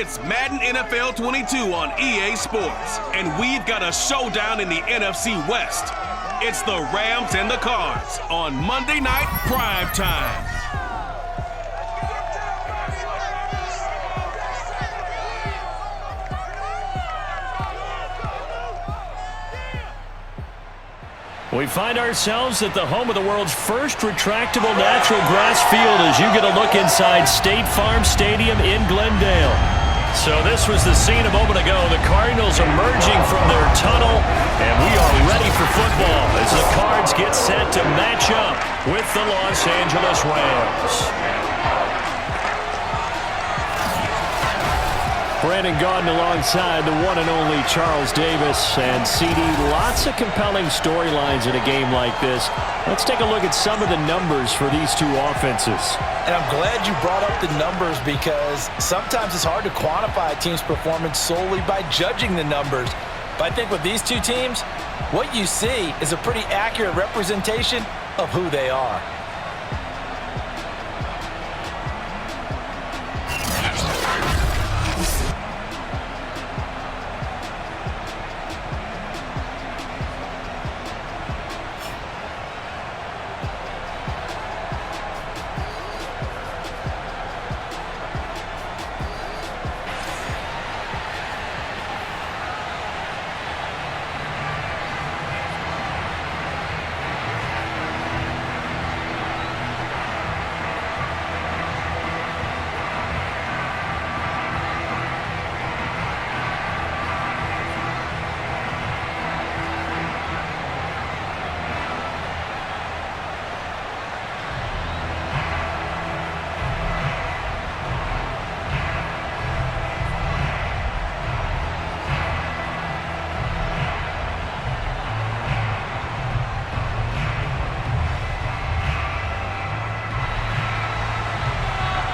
It's Madden NFL 22 on EA Sports, and we've got a showdown in the NFC West. It's the Rams and the Cards on Monday Night Prime Time. We find ourselves at the home of the world's first retractable natural grass field as you get a look inside State Farm Stadium in Glendale. So this was the scene a moment ago. The Cardinals emerging from their tunnel, and we are ready for football as the Cards get set to match up with the Los Angeles Rams. Brandon Gaudin alongside the one and only Charles Davis. And CD, lots of compelling storylines in a game like this. Let's take a look at some of the numbers for these two offenses. And I'm glad you brought up the numbers because sometimes it's hard to quantify a team's performance solely by judging the numbers. But I think with these two teams, what you see is a pretty accurate representation of who they are.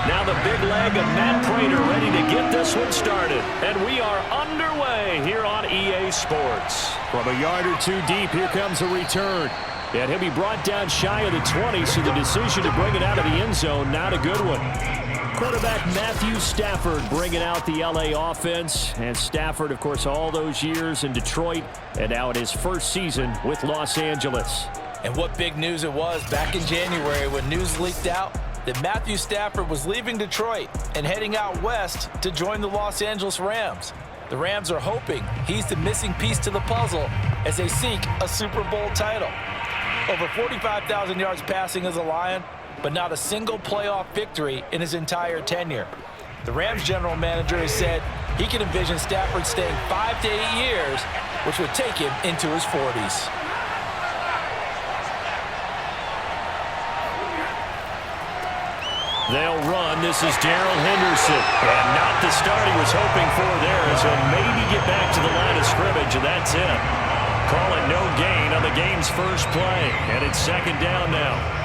Now the big leg of Matt Prater ready to get this one started. And we are underway here on EA Sports. From a yard or two deep, here comes a return. And he'll be brought down shy of the 20, so the decision to bring it out of the end zone, not a good one. Quarterback Matthew Stafford bringing out the LA offense. And Stafford, of course, all those years in Detroit, and now in his first season with Los Angeles. And what big news it was back in January when news leaked out that Matthew Stafford was leaving Detroit and heading out west to join the Los Angeles Rams. The Rams are hoping he's the missing piece to the puzzle as they seek a Super Bowl title. Over 45,000 yards passing as a Lion, but not a single playoff victory in his entire tenure. The Rams general manager has said he can envision Stafford staying 5 to 8 years, which would take him into his 40s. They'll run. This is Darrell Henderson. And not the start he was hoping for there, as he'll maybe get back to the line of scrimmage, and that's it. Call it no gain on the game's first play. And it's second down now.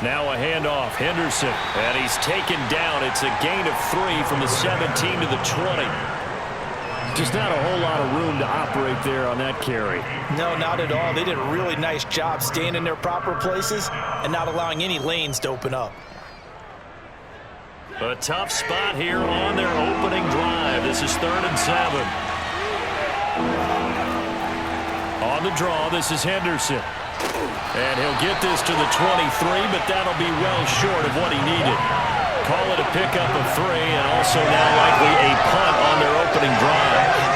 Now a handoff, Henderson, and he's taken down. It's a gain of 3 from the 17 to the 20. Just not a whole lot of room to operate there on that carry. No, not at all. They did a really nice job staying in their proper places and not allowing any lanes to open up. A tough spot here on their opening drive. This is 3rd and 7. On the draw, this is Henderson. And he'll get this to the 23, but that'll be well short of what he needed. Call it a pickup of 3, and also now likely a punt on their opening drive.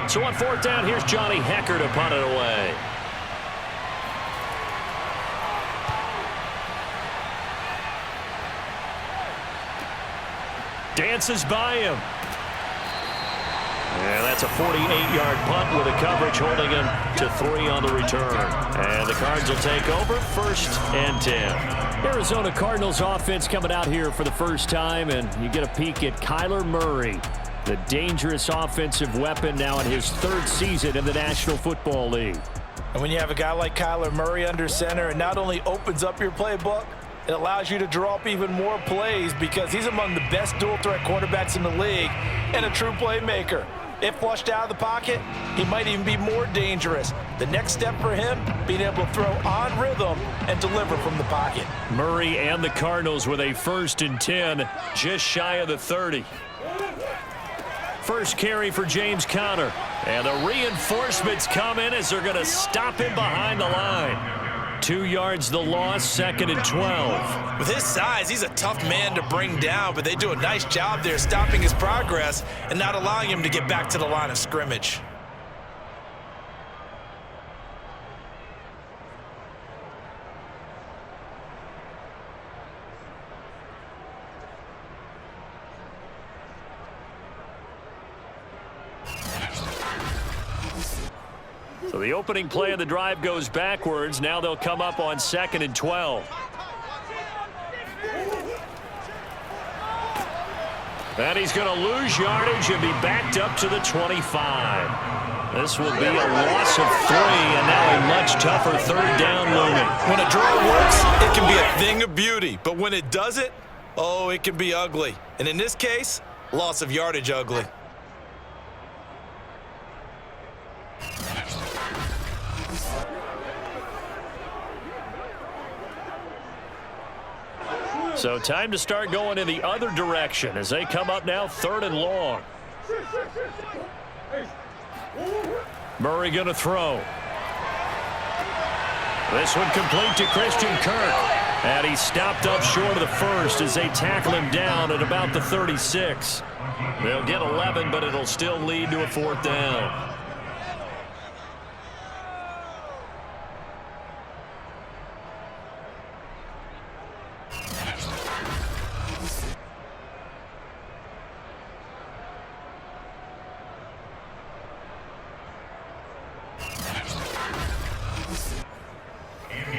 So on 4th down, here's Johnny Hecker to punt it away. Dances by him. And that's a 48-yard punt with a coverage holding him to 3 on the return. And the Cards will take over 1st and 10. Arizona Cardinals offense coming out here for the first time, and you get a peek at Kyler Murray. The dangerous offensive weapon now in his third season in the National Football League. And when you have a guy like Kyler Murray under center, it not only opens up your playbook, it allows you to draw up even more plays because he's among the best dual-threat quarterbacks in the league and a true playmaker. If flushed out of the pocket, he might even be more dangerous. The next step for him, being able to throw on rhythm and deliver from the pocket. Murray and the Cardinals with a 1st and 10, just shy of the 30. First carry for James Conner. And the reinforcements come in as they're going to stop him behind the line. 2 yards the loss, 2nd and 12. With his size, he's a tough man to bring down, but they do a nice job there stopping his progress and not allowing him to get back to the line of scrimmage. So the opening play of the drive goes backwards. Now they'll come up on 2nd and 12. And he's going to lose yardage and be backed up to the 25. This will be a loss of 3, and now a much tougher 3rd down looming. When a draw works, it can be a thing of beauty. But when it doesn't, oh, it can be ugly. And in this case, loss of yardage ugly. So time to start going in the other direction as they come up now 3rd and long. Murray going to throw. This one complete to Christian Kirk. And he's stopped up short of the 1st as they tackle him down at about the 36. They'll get 11, but it'll still lead to a 4th down.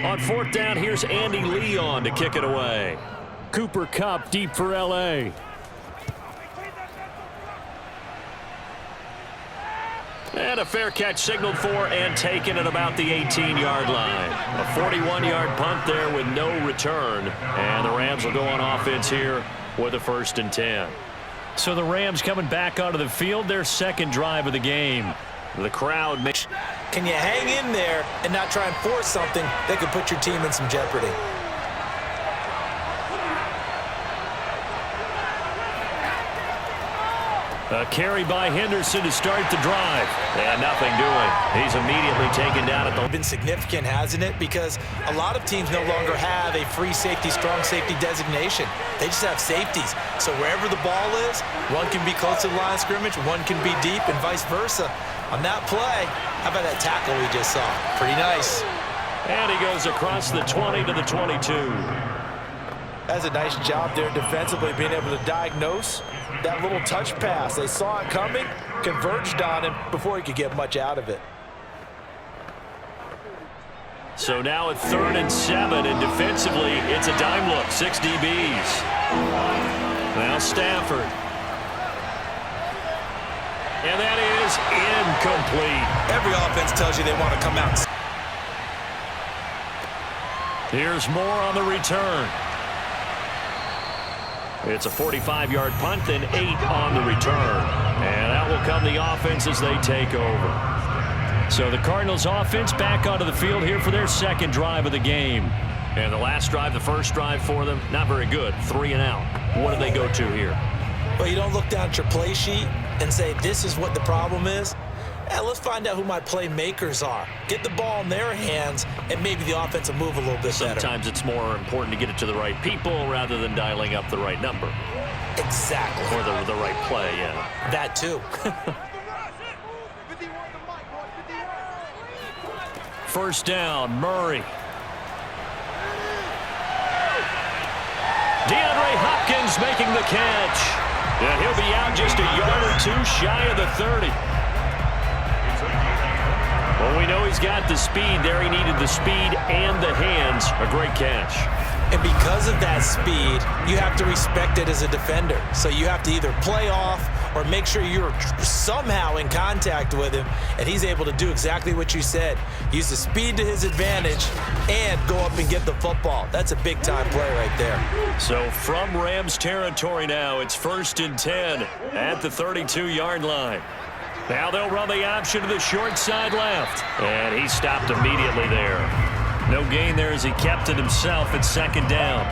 On 4th down, here's Andy Leon to kick it away. Cooper Kupp deep for L.A. And a fair catch signaled for and taken at about the 18-yard line. A 41-yard punt there with no return. And the Rams will go on offense here with a 1st and 10. So the Rams coming back onto the field, their 2nd drive of the game. The crowd makes... Can you hang in there and not try and force something that could put your team in some jeopardy? A carry by Henderson to start the drive. And nothing doing. He's immediately taken down at the... Been significant, hasn't it? Because a lot of teams no longer have a free safety, strong safety designation. They just have safeties. So wherever the ball is, one can be close to the line of scrimmage, one can be deep, and vice versa. On that play, how about that tackle we just saw? Pretty nice. And he goes across the 20 to the 22. That's a nice job there defensively, being able to diagnose that little touch pass. They saw it coming, converged on him before he could get much out of it. So now at 3rd and 7, and defensively, it's a dime look. 6 DBs. Now Stafford. And that is incomplete. Every offense tells you they want to come out. Here's more on the return. It's a 45-yard punt, then 8 on the return. And out will come the offense as they take over. So the Cardinals offense back onto the field here for their 2nd drive of the game. And the last drive, the first drive for them, not very good. 3 and out. What do they go to here? Well, you don't look down at your play sheet and say, this is what the problem is. Let's find out who my playmakers are. Get the ball in their hands, and maybe the offense will move a little bit better. Sometimes it's more important to get it to the right people rather than dialing up the right number. Exactly. Or the right play, yeah. That too. First down, Murray. DeAndre Hopkins making the catch. And he'll be out just a yard or 2 shy of the 30. Well, we know he's got the speed there. He needed the speed and the hands. A great catch. And because of that speed, you have to respect it as a defender. So you have to either play off or make sure you're somehow in contact with him, and he's able to do exactly what you said. Use the speed to his advantage and go up and get the football. That's a big-time play right there. So from Rams territory now, it's 1st and 10 at the 32-yard line. Now they'll run the option to the short side left. And he stopped immediately there. No gain there as he kept it himself at 2nd down.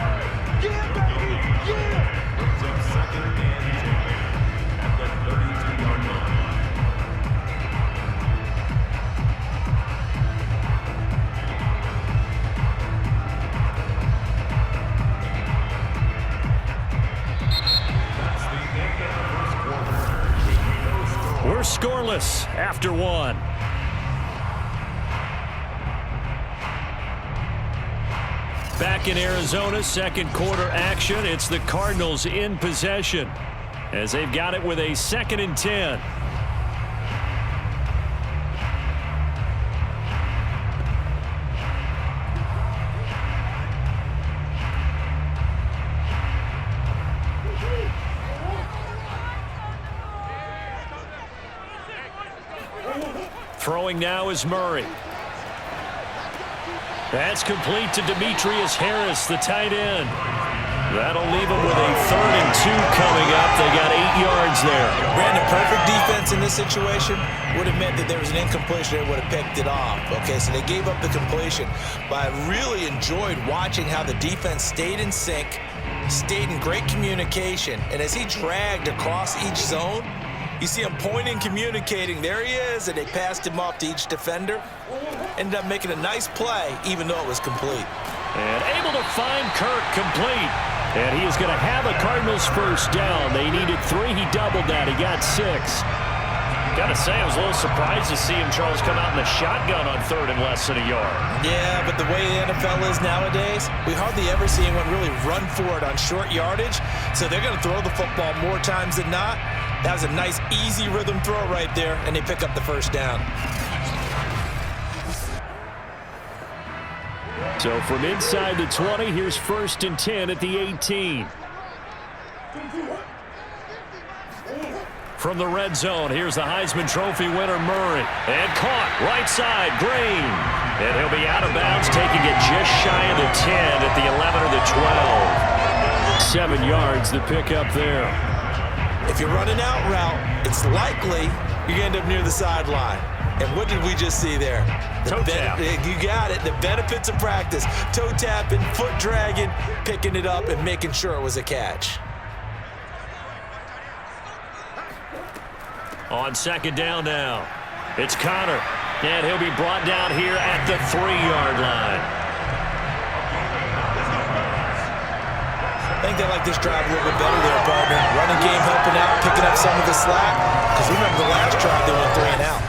We're scoreless after 1. Back in Arizona, 2nd quarter action. It's the Cardinals in possession as they've got it with a 2nd and 10. Throwing now is Murray. That's complete to Demetrius Harris, the tight end. That'll leave him with a 3rd and 2 coming up. They got 8 yards there. Brandon, perfect defense in this situation would have meant that there was an incompletion. They would have picked it off. Okay, so they gave up the completion. But I really enjoyed watching how the defense stayed in sync, stayed in great communication, and as he dragged across each zone, you see him pointing, communicating. There he is, and they passed him off to each defender. Ended up making a nice play, even though it was complete. And able to find Kirk complete. And he is going to have a Cardinals 1st down. They needed 3. He doubled that. He got 6. Got to say, I was a little surprised to see him, Charles, come out in the shotgun on 3rd and less than a yard. Yeah, but the way the NFL is nowadays, we hardly ever see anyone really run for it on short yardage. So they're going to throw the football more times than not. That was a nice, easy rhythm throw right there, and they pick up the 1st down. So from inside the 20, here's 1st and 10 at the 18. From the red zone, here's the Heisman Trophy winner, Murray. And caught, right side, Green. And he'll be out of bounds, taking it just shy of the 10 at the 11 or the 12. 7 yards, the pickup there. If you're running out route, it's likely you're going to end up near the sideline. And what did we just see there? Toe tap. You got it. The benefits of practice. Toe tapping, foot dragging, picking it up, and making sure it was a catch. On 2nd down now, it's Connor. And he'll be brought down here at the 3-yard line. I think they like this drive a little bit better there, partner. Running game helping out, picking up some of the slack. Because remember the last drive, they went 3 and out.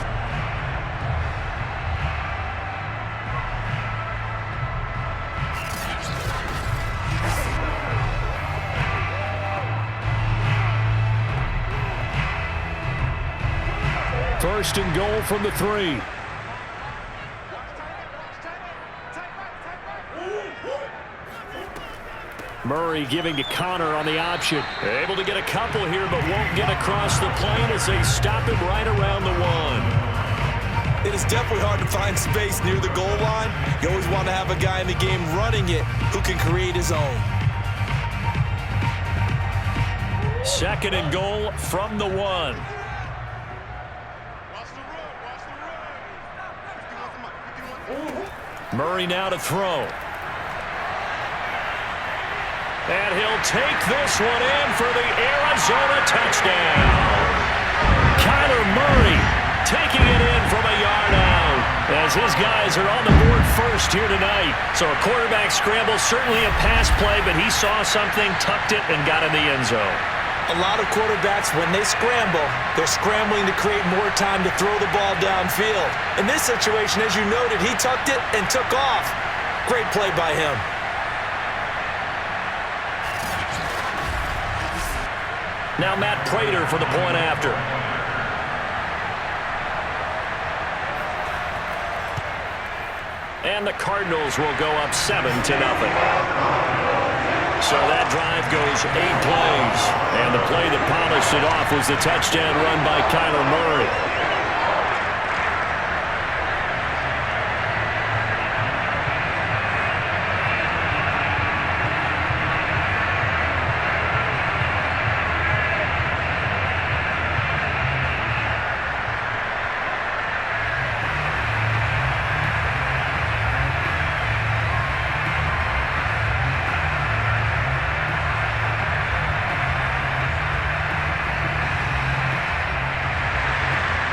First and goal from the 3. Murray giving to Connor on the option. Able to get a couple here, but won't get across the plane as they stop him right around the 1. It is definitely hard to find space near the goal line. You always want to have a guy in the game running it who can create his own. 2nd and goal from the 1. Murray now to throw. And he'll take this one in for the Arizona touchdown. Kyler Murray taking it in from a yard out as his guys are on the board first here tonight. So a quarterback scramble, certainly a pass play, but he saw something, tucked it, and got in the end zone. A lot of quarterbacks, when they scramble, they're scrambling to create more time to throw the ball downfield. In this situation, as you noted, he tucked it and took off. Great play by him. Now Matt Prater for the point after. And the Cardinals will go up 7-0. So that drive goes 8 plays. And the play that polished it off was the touchdown run by Kyler Murray.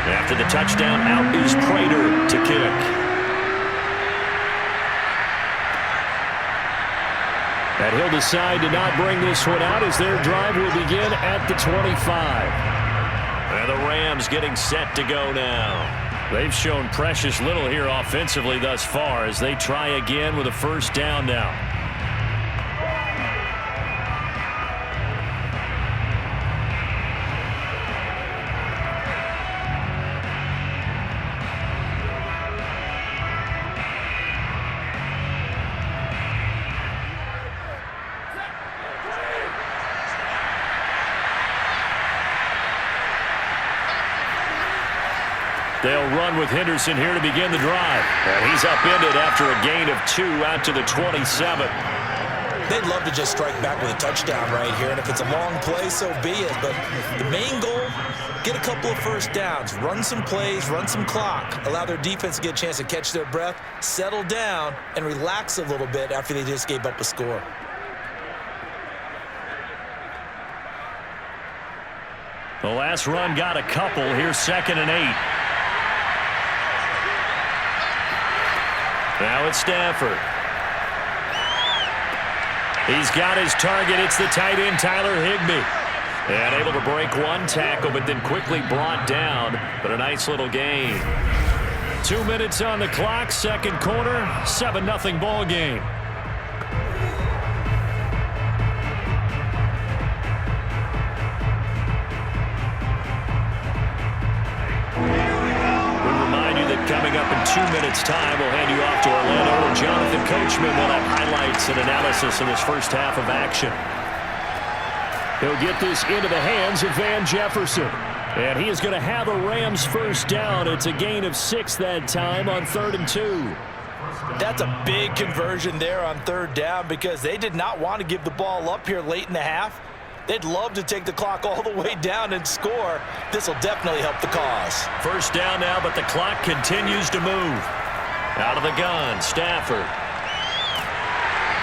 After the touchdown, out is Prater to kick. And he'll decide to not bring this one out as their drive will begin at the 25. And the Rams getting set to go now. They've shown precious little here offensively thus far as they try again with a first down now. They'll run with Henderson here to begin the drive. And he's upended after a gain of 2 out to the 27. They'd love to just strike back with a touchdown right here, and if it's a long play, so be it. But the main goal, get a couple of first downs, run some plays, run some clock, allow their defense to get a chance to catch their breath, settle down, and relax a little bit after they just gave up a score. The last run got a couple. Here's 2nd and 8. Now it's Stafford. He's got his target. It's the tight end, Tyler Higbee. And able to break one tackle, but then quickly brought down. But a nice little gain. 2 minutes on the clock, second quarter, 7-0 ball game. Coming up in 2 minutes' time, we'll hand you off to Orlando, where Jonathan Coachman will have highlights and analysis in this first half of action. He'll get this into the hands of Van Jefferson. And he is going to have a Rams first down. It's a gain of 6 that time on 3rd and 2. That's a big conversion there on 3rd down because they did not want to give the ball up here late in the half. They'd love to take the clock all the way down and score. This will definitely help the cause. First down now, but the clock continues to move. Out of the gun, Stafford.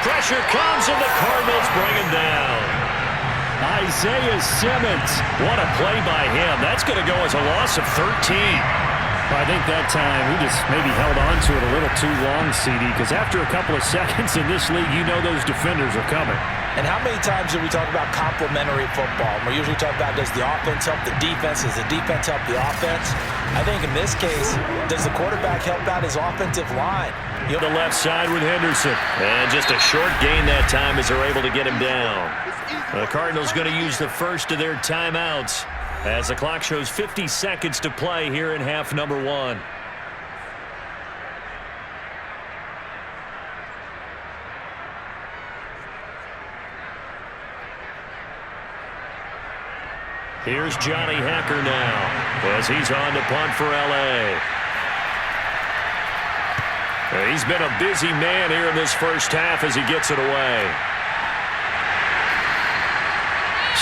Pressure comes, and the Cardinals bring him down. Isaiah Simmons. What a play by him. That's going to go as a loss of 13. I think that time he just maybe held on to it a little too long, CD, because after a couple of seconds in this league, you know those defenders are coming. And how many times do we talk about complementary football? We usually talk about, does the offense help the defense? Does the defense help the offense? I think in this case, does the quarterback help out his offensive line? The left side with Henderson. And just a short gain that time as they're able to get him down. The Cardinals going to use the first of their timeouts as the clock shows 50 seconds to play here in half number 1. Here's Johnny Hacker now as he's on to punt for L.A. He's been a busy man here in this first half as he gets it away.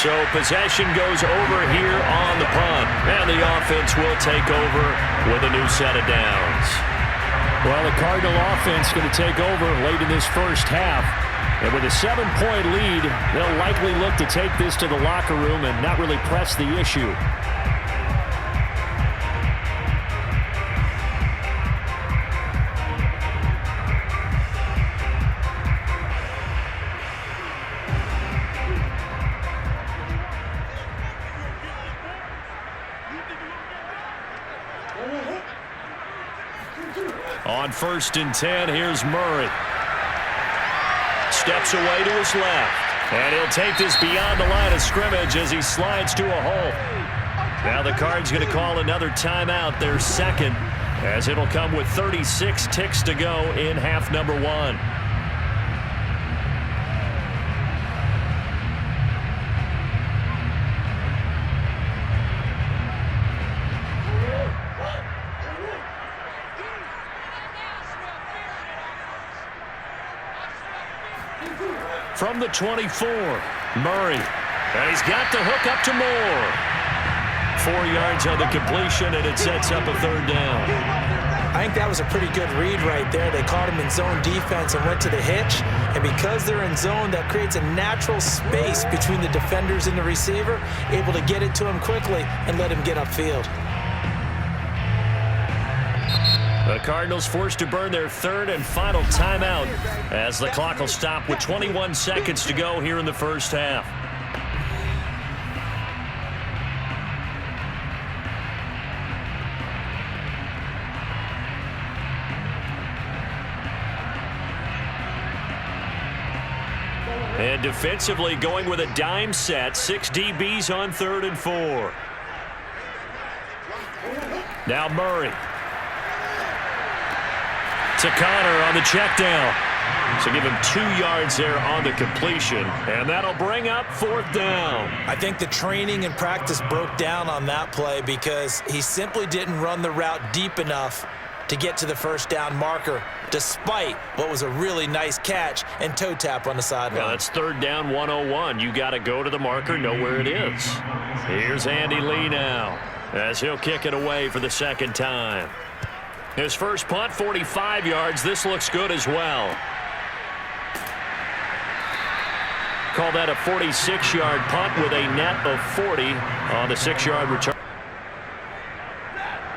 So possession goes over here on the punt. And the offense will take over with a new set of downs. Well, the Cardinal offense going to take over late in this first half. And with a 7-point lead, they'll likely look to take this to the locker room and not really press the issue. On 1st and 10, here's Murray. Steps away to his left. And he'll take this beyond the line of scrimmage as he slides to a hole. Now the Cards going to call another timeout, their second, as it'll come with 36 ticks to go in half number 1. from the 24. Murray. And he's got the hook up to Moore. 4 yards on the completion, and it sets up a third down. I think that was a pretty good read right there. They caught him in zone defense and went to the hitch. And because they're in zone, that creates a natural space between the defenders and the receiver, able to get it to him quickly and let him get upfield. The Cardinals forced to burn their third and final timeout as the clock will stop with 21 seconds to go here in the first half. And defensively going with a dime set, 6 DBs on 3rd and 4. Now Murray. To Connor on the check down. So give him 2 yards there on the completion, and that'll bring up 4th down. I think the training and practice broke down on that play because he simply didn't run the route deep enough to get to the first down marker, despite what was a really nice catch and toe tap on the sideline. Well, that's 3rd down 101. You got to go to the marker, know where it is. Here's Andy Lee now as he'll kick it away for the 2nd time. His first punt, 45 yards. This looks good as well. Call that a 46-yard punt with a net of 40 on the 6-yard return.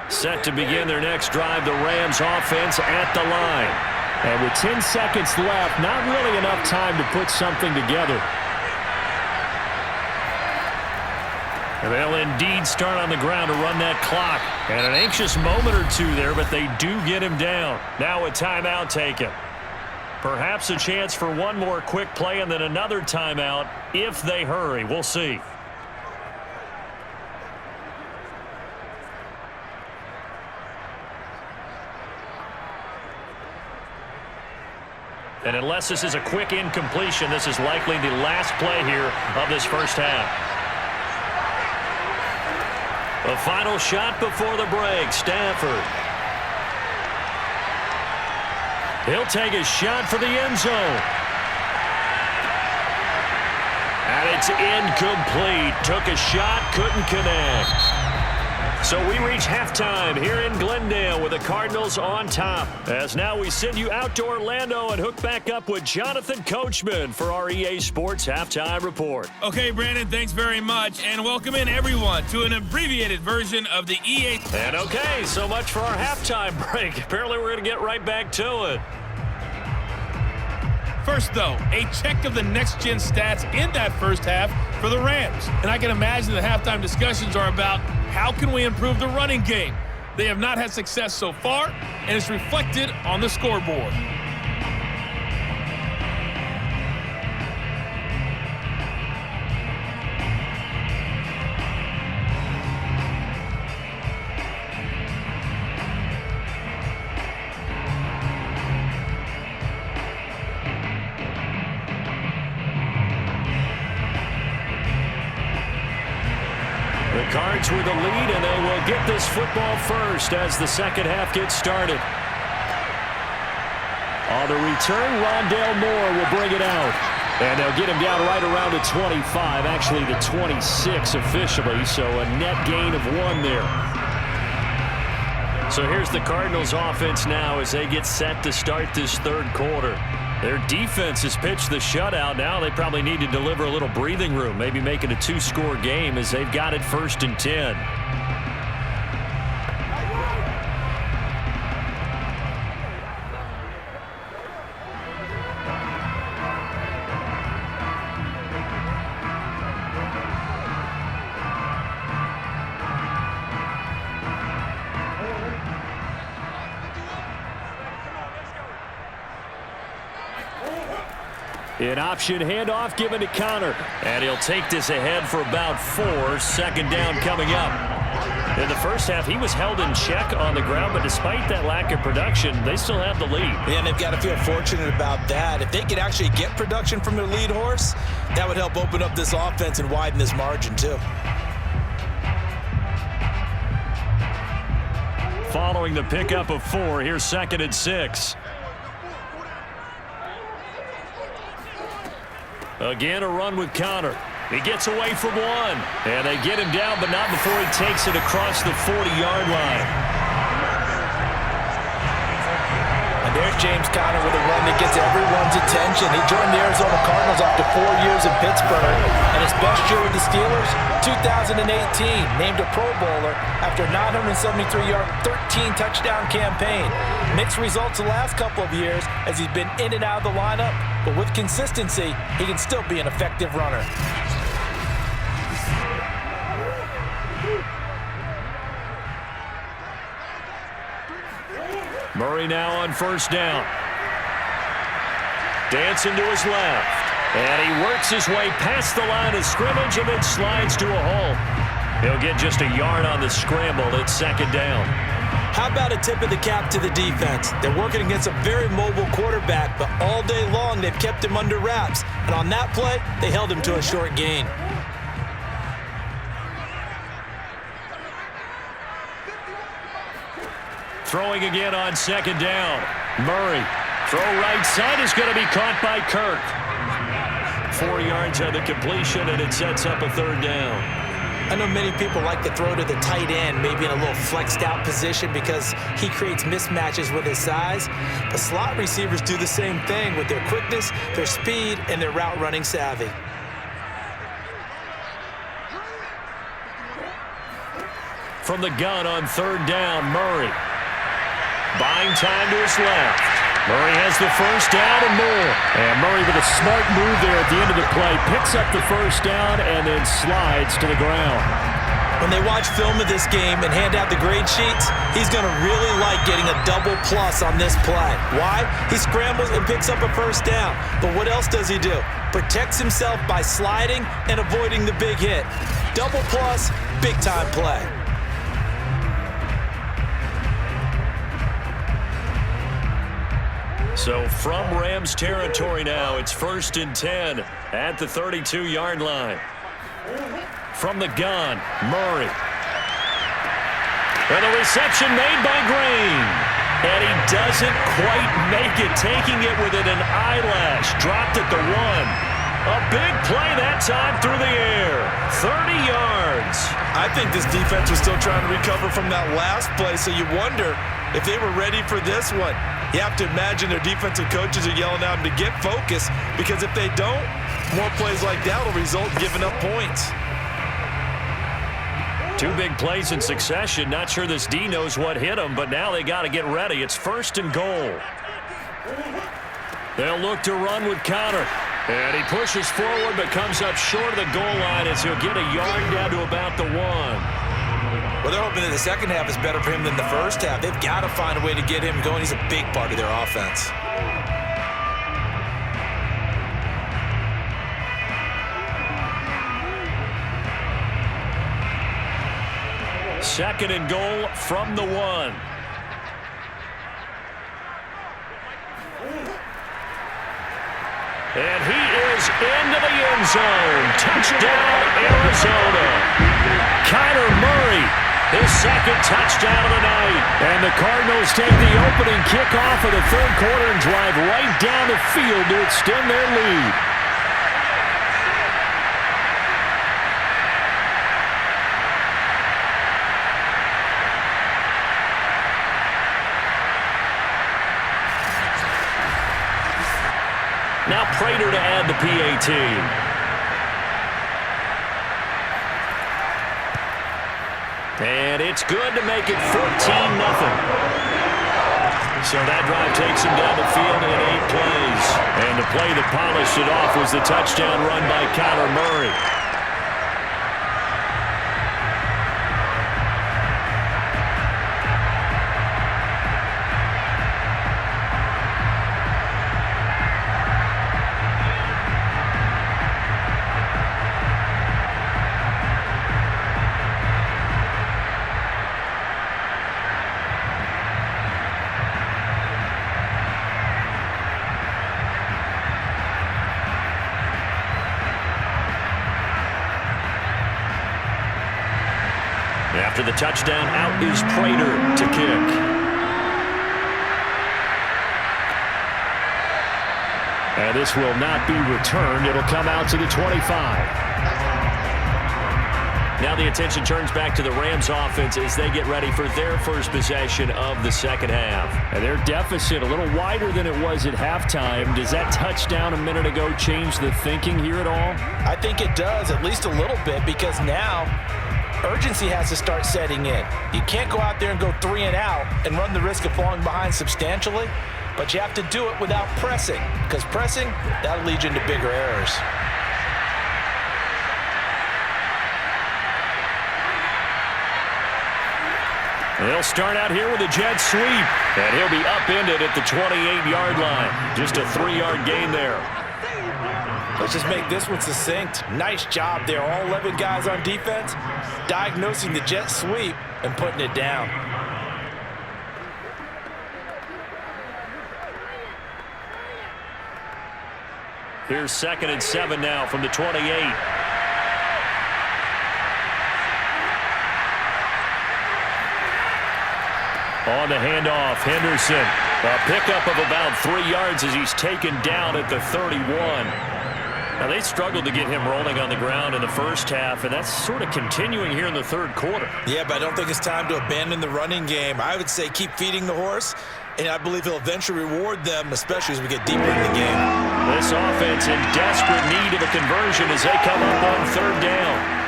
Set to begin their next drive, the Rams offense at the line. And with 10 seconds left, not really enough time to put something together. And they'll indeed start on the ground to run that clock. And an anxious moment or two there, but they do get him down. Now a timeout taken. Perhaps a chance for one more quick play and then another timeout if they hurry. We'll see. And unless this is a quick incompletion, this is likely the last play here of this first half. The final shot before the break, Stafford. He'll take a shot for the end zone. And it's incomplete. Took a shot, couldn't connect. So we reach halftime here in Glendale with the Cardinals on top. As now we send you out to Orlando and hook back up with Jonathan Coachman for our EA Sports Halftime Report. Okay, Brandon, thanks very much. And welcome in, everyone, to an abbreviated version of the EA. And okay, so much for our halftime break. Apparently we're going to get right back to it. First, though, a check of the next-gen stats in that first half for the Rams. And I can imagine the halftime discussions are about how can we improve the running game. They have not had success so far, and it's reflected on the scoreboard. Cards with the lead, and they will get this football first as the second half gets started. On the return, Rondale Moore will bring it out. And they'll get him down right around the 25, actually the 26 officially, so a net gain of 1 there. So here's the Cardinals offense now as they get set to start this third quarter. Their defense has pitched the shutout. Now they probably need to deliver a little breathing room, maybe make it a 2-score game as they've got it 1st and 10. An option handoff given to Connor. And he'll take this ahead for about 4. 2nd down coming up. In the first half, he was held in check on the ground, but despite that lack of production, they still have the lead. Yeah, and they've got to feel fortunate about that. If they could actually get production from their lead horse, that would help open up this offense and widen this margin, too. Following the pickup of 4, here's 2nd and 6. Again, a run with Connor. He gets away from one. And they get him down, but not before he takes it across the 40-yard line. And there's James Conner with a run that gets everyone's attention. He joined the Arizona Cardinals after 4 years in Pittsburgh. And his best year with the Steelers, 2018, named a Pro Bowler after a 973-yard, 13-touchdown campaign. Mixed results the last couple of years as he's been in and out of the lineup, but with consistency, he can still be an effective runner. Murray now on first down. Dancing to his left. And he works his way past the line of scrimmage and then slides to a hole. He'll get just a yard on the scramble. It's second down. How about a tip of the cap to the defense? They're working against a very mobile quarterback, but all day long they've kept him under wraps. And on that play, they held him to a short gain. Throwing again on second down. Murray. Throw right side is going to be caught by Kirk. 4 yards on the completion, and it sets up a third down. I know many people like to throw to the tight end, maybe in a little flexed out position because he creates mismatches with his size. But slot receivers do the same thing with their quickness, their speed, and their route running savvy. From the gun on third down, Murray. Buying time to his left. Murray has the first down and more. And Murray with a smart move there at the end of the play. Picks up the first down and then slides to the ground. When they watch film of this game and hand out the grade sheets, he's going to really like getting a double plus on this play. Why? He scrambles and picks up a first down. But what else does he do? Protects himself by sliding and avoiding the big hit. Double plus, big time play. So from Rams territory now, it's 1st and 10 at the 32-yard line. From the gun, Murray. And the reception made by Green. And he doesn't quite make it, taking it within an eyelash. Dropped at the 1. A big play that time through the air. 30 yards. I think this defense was still trying to recover from that last play, so you wonder if they were ready for this one. You have to imagine their defensive coaches are yelling at them to get focused, because if they don't, more plays like that will result in giving up points. 2 big plays in succession. Not sure this D knows what hit him, but now they got to get ready. It's 1st and goal. They'll look to run with Connor. And he pushes forward but comes up short of the goal line as he'll get a yard down to about the 1. Well, they're hoping that the second half is better for him than the first half. They've got to find a way to get him going. He's a big part of their offense. Second and goal from the 1. And he is into the end zone. Touchdown, Arizona. Kyler Murray, his second touchdown of the night. And the Cardinals take the opening kickoff of the third quarter and drive right down the field to extend their lead. Now Prater to add the PAT. And it's good to make it 14-0. So that drive takes him down the field in 8 plays. And the play that polished it off was the touchdown run by Kyler Murray. After the touchdown, out is Prater to kick. And this will not be returned. It'll come out to the 25. Now the attention turns back to the Rams offense as they get ready for their first possession of the second half. And their deficit a little wider than it was at halftime. Does that touchdown a minute ago change the thinking here at all? I think it does, at least a little bit, because now urgency has to start setting in. You can't go out there and go 3 and out and run the risk of falling behind substantially, but you have to do it without pressing, because pressing, that'll lead you into bigger errors. They'll start out here with a jet sweep, and he'll be upended at the 28-yard line. Just a 3-yard gain there. Let's just make this one succinct. Nice job there. All 11 guys on defense diagnosing the jet sweep and putting it down. Here's 2nd and 7 now from the 28. On the handoff, Henderson. A pickup of about 3 yards as he's taken down at the 31. Now, they struggled to get him rolling on the ground in the first half, and that's sort of continuing here in the third quarter. Yeah, but I don't think it's time to abandon the running game. I would say keep feeding the horse, and I believe he'll eventually reward them, especially as we get deeper in the game. This offense in desperate need of a conversion as they come up on 3rd down.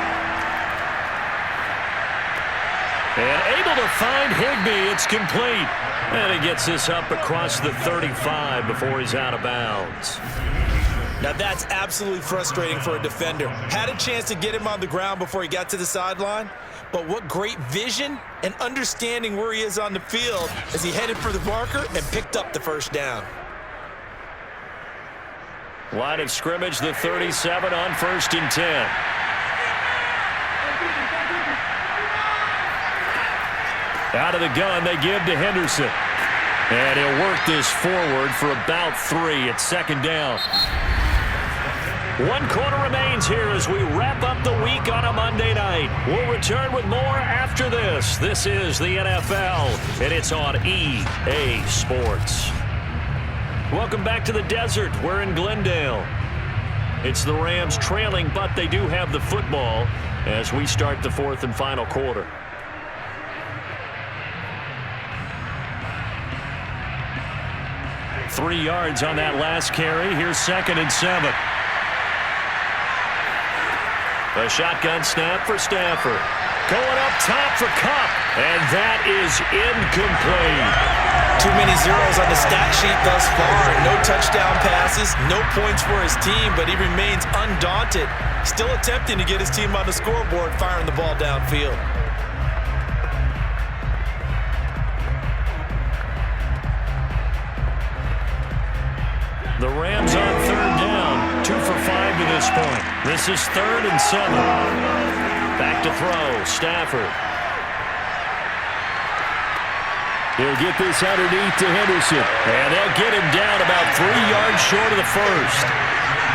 And able to find Higbee. It's complete. And he gets this up across the 35 before he's out of bounds. Now that's absolutely frustrating for a defender. Had a chance to get him on the ground before he got to the sideline, but what great vision and understanding where he is on the field as he headed for the marker and picked up the first down. Line of scrimmage, the 37 on 1st and 10. Out of the gun, they give to Henderson. And he'll work this forward for about 3 at 2nd down. 1 quarter remains here as we wrap up the week on a Monday night. We'll return with more after this. This is the NFL, and it's on EA Sports. Welcome back to the desert. We're in Glendale. It's the Rams trailing, but they do have the football as we start the 4th and final quarter. Three yards on that last carry. Here's 2nd and 7. A shotgun snap for Stafford. Going up top for Kupp. And that is incomplete. Too many zeros on the stat sheet thus far. No touchdown passes, no points for his team, but he remains undaunted. Still attempting to get his team on the scoreboard, firing the ball downfield. The Rams on 3rd down. 2 for 5 to this point. This is 3rd and 7. Back to throw. Stafford. He'll get this underneath to Henderson. And they'll get him down about 3 yards short of the first.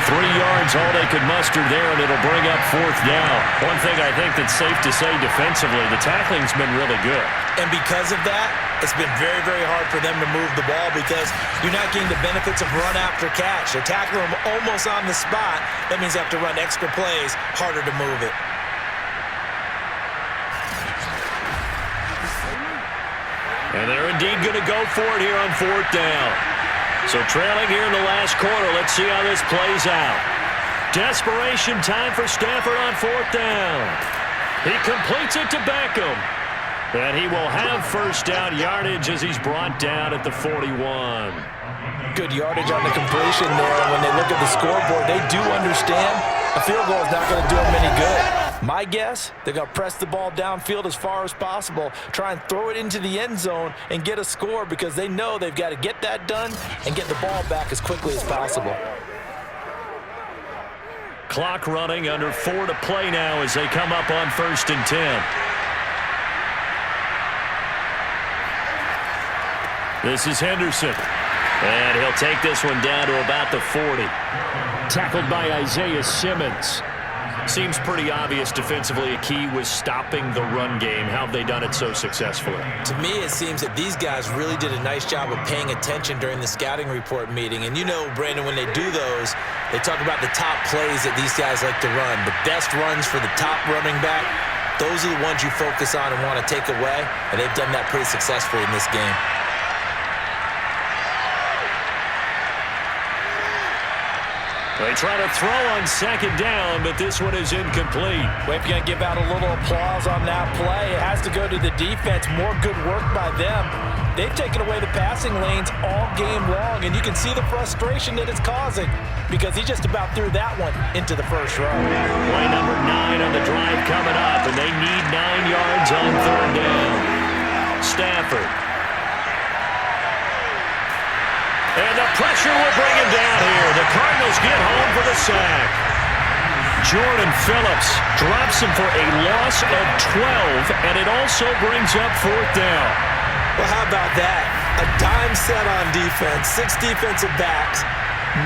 3 yards, all they could muster there, and it'll bring up 4th down. One thing I think that's safe to say defensively, the tackling's been really good. And because of that, it's been very, very hard for them to move the ball because you're not getting the benefits of run after catch. They're tackling them almost on the spot. That means they have to run extra plays, harder to move it. And they're indeed going to go for it here on 4th down. So trailing here in the last quarter, let's see how this plays out. Desperation time for Stafford on 4th down. He completes it to Beckham. And he will have 1st down yardage as he's brought down at the 41. Good yardage on the completion there. When they look at the scoreboard, they do understand a field goal is not going to do them any good. My guess, they're going to press the ball downfield as far as possible, try and throw it into the end zone and get a score because they know they've got to get that done and get the ball back as quickly as possible. Clock running, under 4 to play now as they come up on 1st and 10. This is Henderson. And he'll take this one down to about the 40. Tackled by Isaiah Simmons. Seems pretty obvious defensively. A key was stopping the run game. How have they done it so successfully? To me, it seems that these guys really did a nice job of paying attention during the scouting report meeting. And you know, Brandon, when they do those, they talk about the top plays that these guys like to run. The best runs for the top running back, those are the ones you focus on and want to take away. And they've done that pretty successfully in this game. They try to throw on second down, but this one is incomplete. Well, if you're going to give out a little applause on that play, it has to go to the defense. More good work by them. They've taken away the passing lanes all game long, and you can see the frustration that it's causing because he just about threw that one into the first row. Play number 9 on the drive coming up, and they need 9 yards on third down. Stafford. And the pressure will bring him down here. The Cardinals get home for the sack. Jordan Phillips drops him for a loss of 12, and it also brings up fourth down. Well, how about that? A dime set on defense, 6 defensive backs.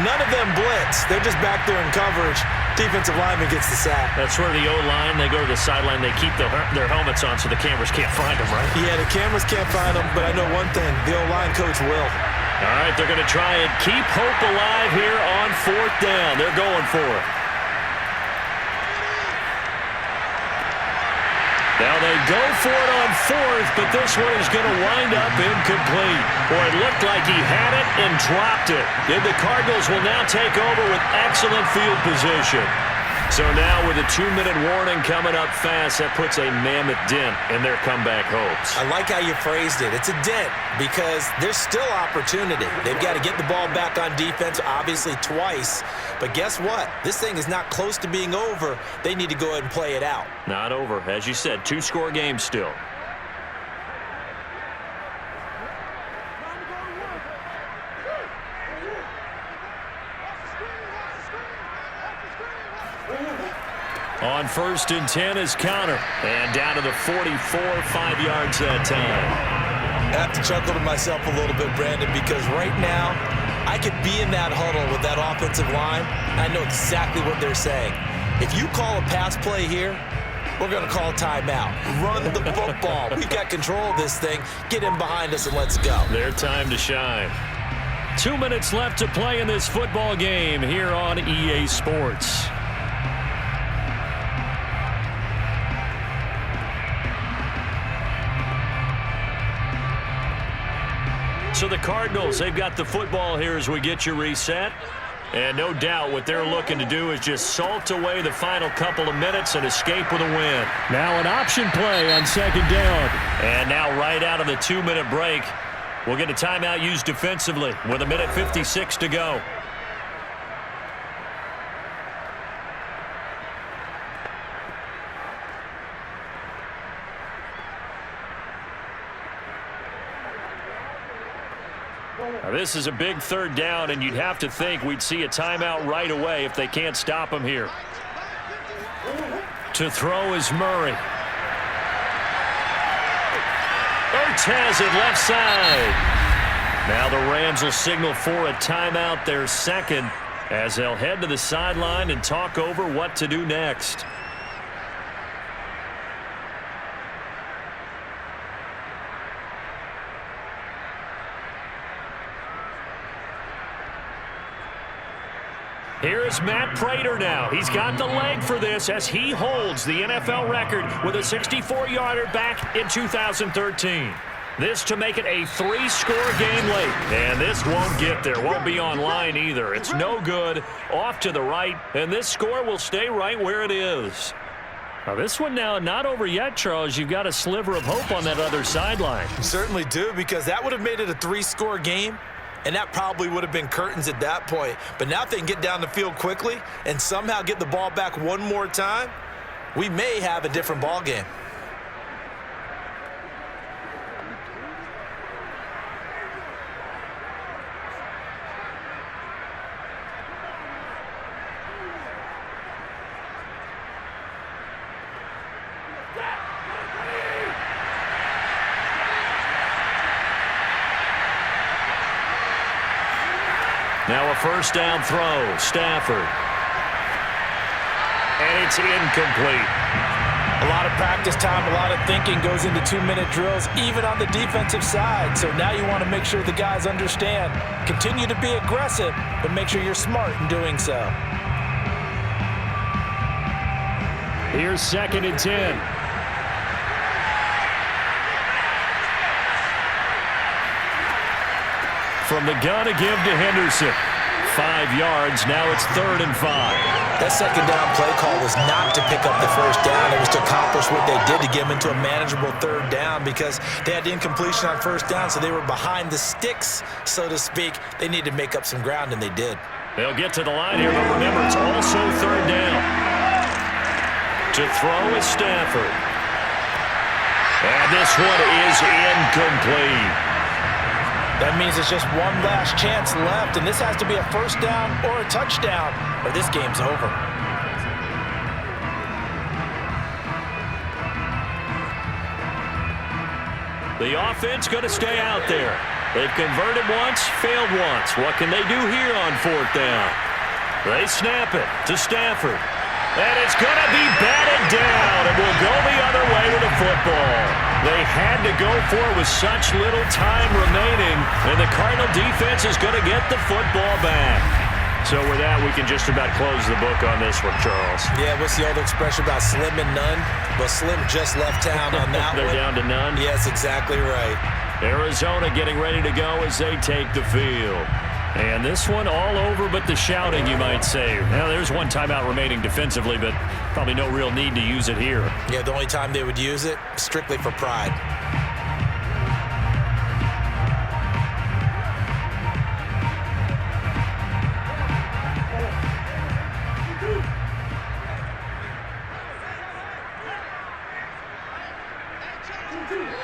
None of them blitz. They're just back there in coverage. Defensive lineman gets the sack. That's where the O-line, they go to the sideline, they keep their helmets on so the cameras can't find them, right? Yeah, the cameras can't find them, but I know one thing. The O-line coach will. All right, they're going to try and keep hope alive here on fourth down. They're going for it. Now they go for it on fourth, but this one is going to wind up incomplete. Boy, it looked like he had it and dropped it. And the Cardinals will now take over with excellent field position. So now with a 2-minute warning coming up fast, that puts a mammoth dent in their comeback hopes. I like how you phrased it. It's a dent because there's still opportunity. They've got to get the ball back on defense, obviously twice. But guess what? This thing is not close to being over. They need to go ahead and play it out. Not over. As you said, 2-score game still. On 1st and 10 is counter. And down to the 44, 5 yards that time. I have to chuckle to myself a little bit, Brandon, because right now I could be in that huddle with that offensive line. I know exactly what they're saying. If you call a pass play here, we're going to call a timeout. Run the football. We've got control of this thing. Get in behind us and let's go. Their time to shine. 2 minutes left to play in this football game here on EA Sports. So the Cardinals, they've got the football here as we get you reset. And no doubt what they're looking to do is just salt away the final couple of minutes and escape with a win. Now an option play on second down. And now right out of the 2-minute break, we'll get a timeout used defensively with 1:56 to go. Now, this is a big third down, and you'd have to think we'd see a timeout right away if they can't stop him here. To throw is Murray. Ertz has it left side. Now the Rams will signal for a timeout, their second, as they'll head to the sideline and talk over what to do next. Here's Matt Prater now. He's got the leg for this as he holds the NFL record with a 64-yarder back in 2013. This to make it a 3-score game late. And this won't get there. Won't be online either. It's no good. Off to the right. And this score will stay right where it is. Now this one now not over yet, Charles. You've got a sliver of hope on that other sideline. You certainly do, because that would have made it a 3-score game. And that probably would have been curtains at that point. But now if they can get down the field quickly and somehow get the ball back one more time, we may have a different ball game. Now a first down throw, Stafford. And it's incomplete. A lot of practice time, a lot of thinking goes into 2-minute drills, even on the defensive side. So now you want to make sure the guys understand. Continue to be aggressive, but make sure you're smart in doing so. Here's 2nd and 10. From the gun to give to Henderson. 5 yards. Now it's 3rd and 5. That second down play call was not to pick up the first down. It was to accomplish what they did to get them into a manageable 3rd down because they had the incompletion on 1st down, so they were behind the sticks, so to speak. They needed to make up some ground, and they did. They'll get to the line here, but remember, it's also 3rd down. To throw is Stafford. And this one is incomplete. That means it's just one last chance left, and this has to be a 1st down or a touchdown, or this game's over. The offense going to stay out there. They've converted once, failed once. What can they do here on 4th down? They snap it to Stafford. And it's going to be batted down, and will go the other way with the football. They had to go for it with such little time remaining, and the Cardinal defense is going to get the football back. So with that, we can just about close the book on this one, Charles. Yeah, what's the old expression about slim and none? Well, Slim just left town on that They're one. down to none? Yes, exactly right. Arizona getting ready to go as they take the field. And this one all over but the shouting, you might say. Now, there's one timeout remaining defensively, but probably no real need to use it here. Yeah, the only time they would use it, strictly for pride.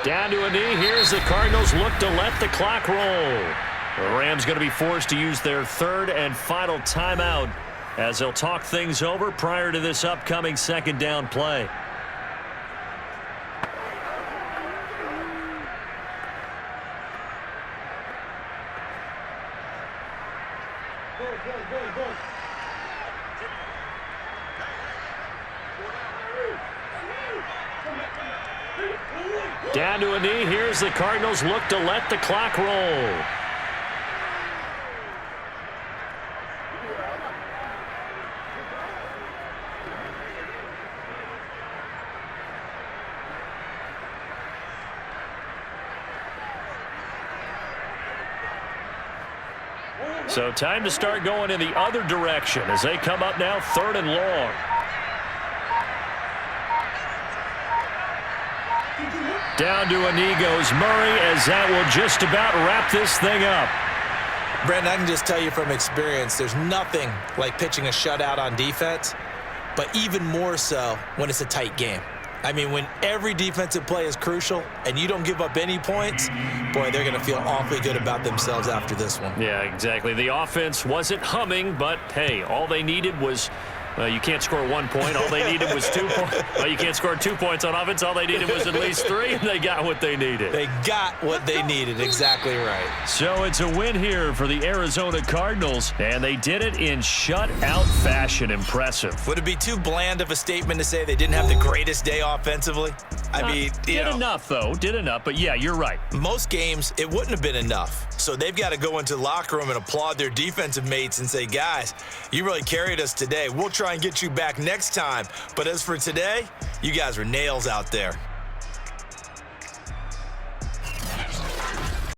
Down to a knee. Here's the Cardinals look to let the clock roll. The Rams going to be forced to use their 3rd and final timeout as they'll talk things over prior to this upcoming 2nd down play. Down to a knee. Here's the Cardinals look to let the clock roll. So time to start going in the other direction as they come up now 3rd and long. Down to a knee goes Murray as that will just about wrap this thing up. Brandon, I can just tell you from experience, there's nothing like pitching a shutout on defense, but even more so when it's a tight game. I mean, when every defensive play is crucial and you don't give up any points, boy, they're going to feel awfully good about themselves after this one. Yeah, exactly. The offense wasn't humming, but, hey, all they needed was you can't score 1 point. All they needed was 2 points. Well, you can't score 2 points on offense. All they needed was at least 3, and they got what they needed. They got what they needed. Exactly right. So it's a win here for the Arizona Cardinals, and they did it in shutout fashion. Impressive. Would it be too bland of a statement to say they didn't have the greatest day offensively? I mean, did enough, though. Did enough, but yeah, you're right. Most games, it wouldn't have been enough. So they've got to go into the locker room and applaud their defensive mates and say, guys, you really carried us today. We'll try and get you back next time. But as for today, you guys were nails out there.